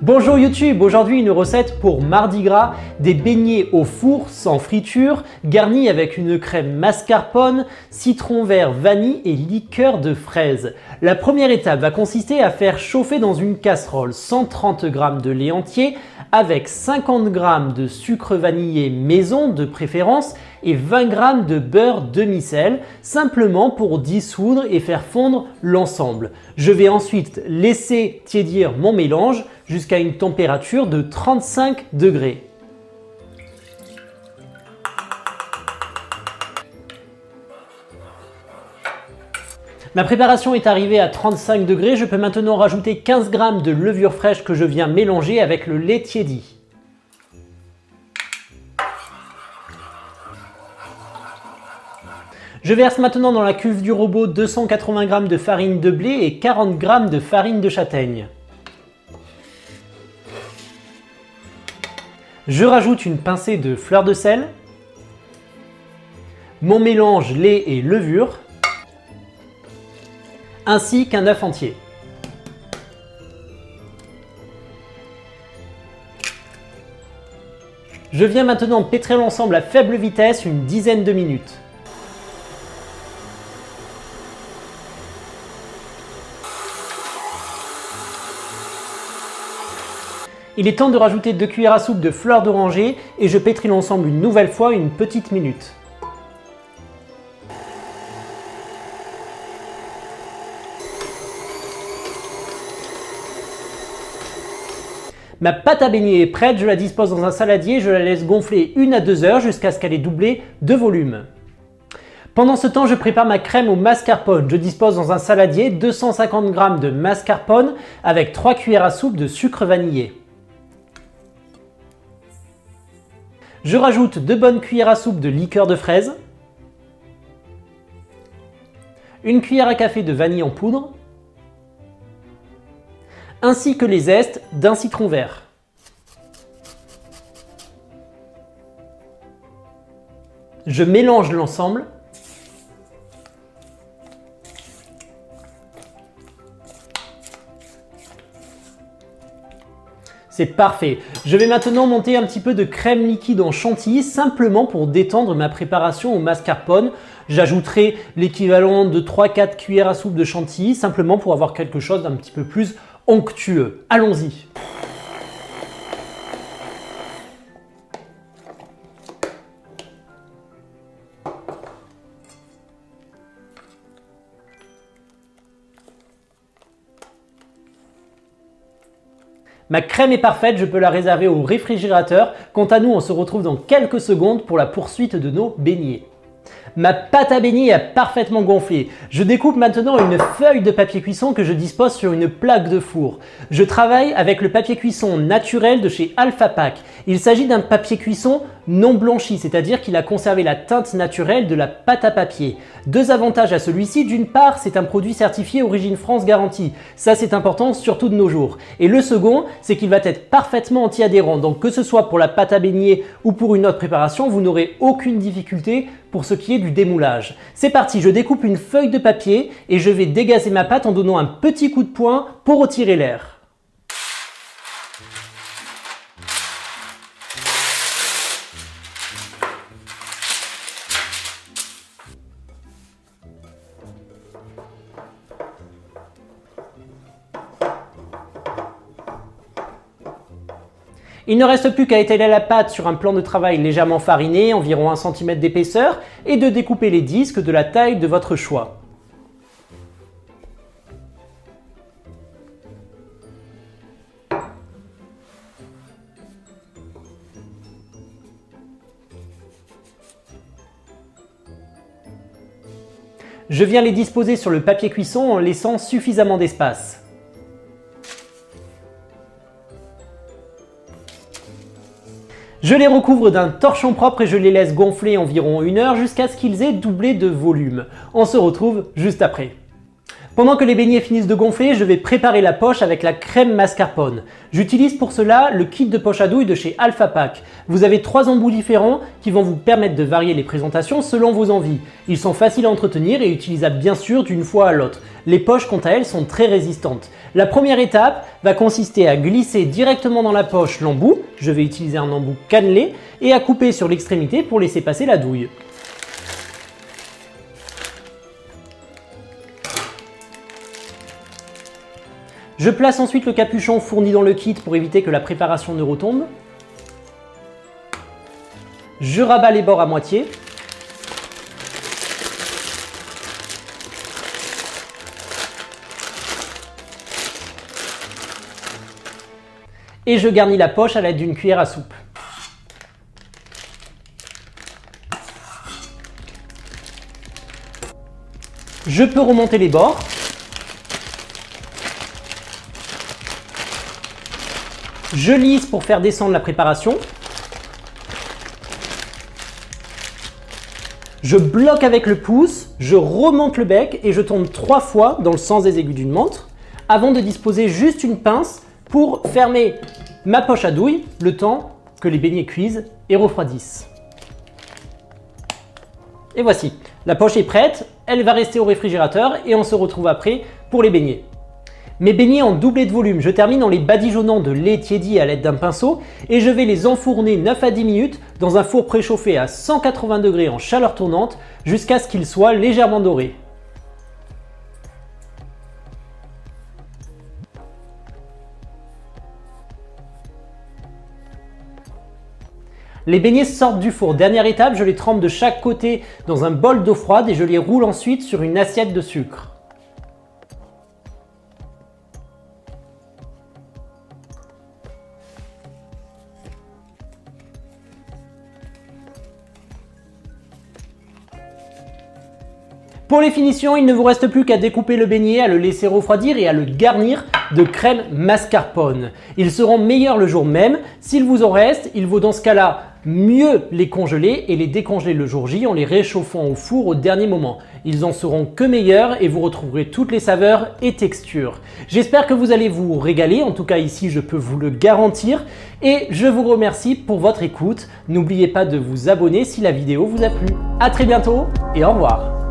Bonjour YouTube, aujourd'hui une recette pour Mardi Gras, des beignets au four sans friture, garnis avec une crème mascarpone, citron vert, vanille et liqueur de fraise. La première étape va consister à faire chauffer dans une casserole 130 g de lait entier avec 50 g de sucre vanillé maison de préférence et 20 g de beurre demi-sel, simplement pour dissoudre et faire fondre l'ensemble. Je vais ensuite laisser tiédir mon mélange jusqu'à une température de 35 degrés. Ma préparation est arrivée à 35 degrés, je peux maintenant rajouter 15 g de levure fraîche que je viens mélanger avec le lait tiédi. Je verse maintenant dans la cuve du robot 280 g de farine de blé et 40 g de farine de châtaigne. Je rajoute une pincée de fleur de sel, mon mélange lait et levure, ainsi qu'un œuf entier. Je viens maintenant pétrir l'ensemble à faible vitesse une dizaine de minutes. Il est temps de rajouter 2 cuillères à soupe de fleur d'oranger et je pétris l'ensemble une nouvelle fois une petite minute. Ma pâte à beignets est prête, je la dispose dans un saladier, je la laisse gonfler 1 à 2 heures jusqu'à ce qu'elle ait doublé de volume. Pendant ce temps, je prépare ma crème au mascarpone. Je dispose dans un saladier 250 g de mascarpone avec 3 cuillères à soupe de sucre vanillé. Je rajoute 2 bonnes cuillères à soupe de liqueur de fraise, 1 cuillère à café de vanille en poudre, ainsi que les zestes d'un citron vert. Je mélange l'ensemble. C'est parfait. Je vais maintenant monter un petit peu de crème liquide en chantilly simplement pour détendre ma préparation au mascarpone. J'ajouterai l'équivalent de 3-4 cuillères à soupe de chantilly simplement pour avoir quelque chose d'un petit peu plus onctueux. Allons-y. Ma crème est parfaite, je peux la réserver au réfrigérateur. Quant à nous, on se retrouve dans quelques secondes pour la poursuite de nos beignets. Ma pâte à beignets a parfaitement gonflé. Je découpe maintenant une feuille de papier cuisson que je dispose sur une plaque de four. Je travaille avec le papier cuisson naturel de chez Alpha Pack. Il s'agit d'un papier cuisson non blanchi, c'est-à-dire qu'il a conservé la teinte naturelle de la pâte à papier. 2 avantages à celui-ci. D'une part, c'est un produit certifié Origine France garantie. Ça, c'est important, surtout de nos jours. Et le second, c'est qu'il va être parfaitement anti-adhérent. Donc que ce soit pour la pâte à beignets ou pour une autre préparation, vous n'aurez aucune difficulté pour ce qui est du démoulage. C'est parti, je découpe une feuille de papier et je vais dégazer ma pâte en donnant un petit coup de poing pour retirer l'air. Il ne reste plus qu'à étaler la pâte sur un plan de travail légèrement fariné, environ 1 cm d'épaisseur, et de découper les disques de la taille de votre choix. Je viens les disposer sur le papier cuisson en laissant suffisamment d'espace. Je les recouvre d'un torchon propre et je les laisse gonfler environ 1 heure jusqu'à ce qu'ils aient doublé de volume. On se retrouve juste après. Pendant que les beignets finissent de gonfler, je vais préparer la poche avec la crème mascarpone. J'utilise pour cela le kit de poche à douille de chez Alpha Pack. Vous avez 3 embouts différents qui vont vous permettre de varier les présentations selon vos envies. Ils sont faciles à entretenir et utilisables bien sûr d'une fois à l'autre. Les poches quant à elles sont très résistantes. La première étape va consister à glisser directement dans la poche l'embout, je vais utiliser un embout cannelé, et à couper sur l'extrémité pour laisser passer la douille. Je place ensuite le capuchon fourni dans le kit pour éviter que la préparation ne retombe. Je rabats les bords à moitié. Et je garnis la poche à l'aide d'une cuillère à soupe. Je peux remonter les bords. Je lisse pour faire descendre la préparation. Je bloque avec le pouce, je remonte le bec et je tourne 3 fois dans le sens des aiguilles d'une montre avant de disposer juste une pince pour fermer ma poche à douille le temps que les beignets cuisent et refroidissent. Et voici, la poche est prête, elle va rester au réfrigérateur et on se retrouve après pour les beignets. Mes beignets ont doublé de volume, je termine en les badigeonnant de lait tiédi à l'aide d'un pinceau et je vais les enfourner 9 à 10 minutes dans un four préchauffé à 180 degrés en chaleur tournante jusqu'à ce qu'ils soient légèrement dorés. Les beignets sortent du four. Dernière étape, je les trempe de chaque côté dans un bol d'eau froide et je les roule ensuite sur une assiette de sucre. Pour les finitions, il ne vous reste plus qu'à découper le beignet, à le laisser refroidir et à le garnir de crème mascarpone. Ils seront meilleurs le jour même. S'il vous en reste, il vaut dans ce cas-là mieux les congeler et les décongeler le jour J en les réchauffant au four au dernier moment. Ils en seront que meilleurs et vous retrouverez toutes les saveurs et textures. J'espère que vous allez vous régaler, en tout cas ici je peux vous le garantir. Et je vous remercie pour votre écoute. N'oubliez pas de vous abonner si la vidéo vous a plu. À très bientôt et au revoir.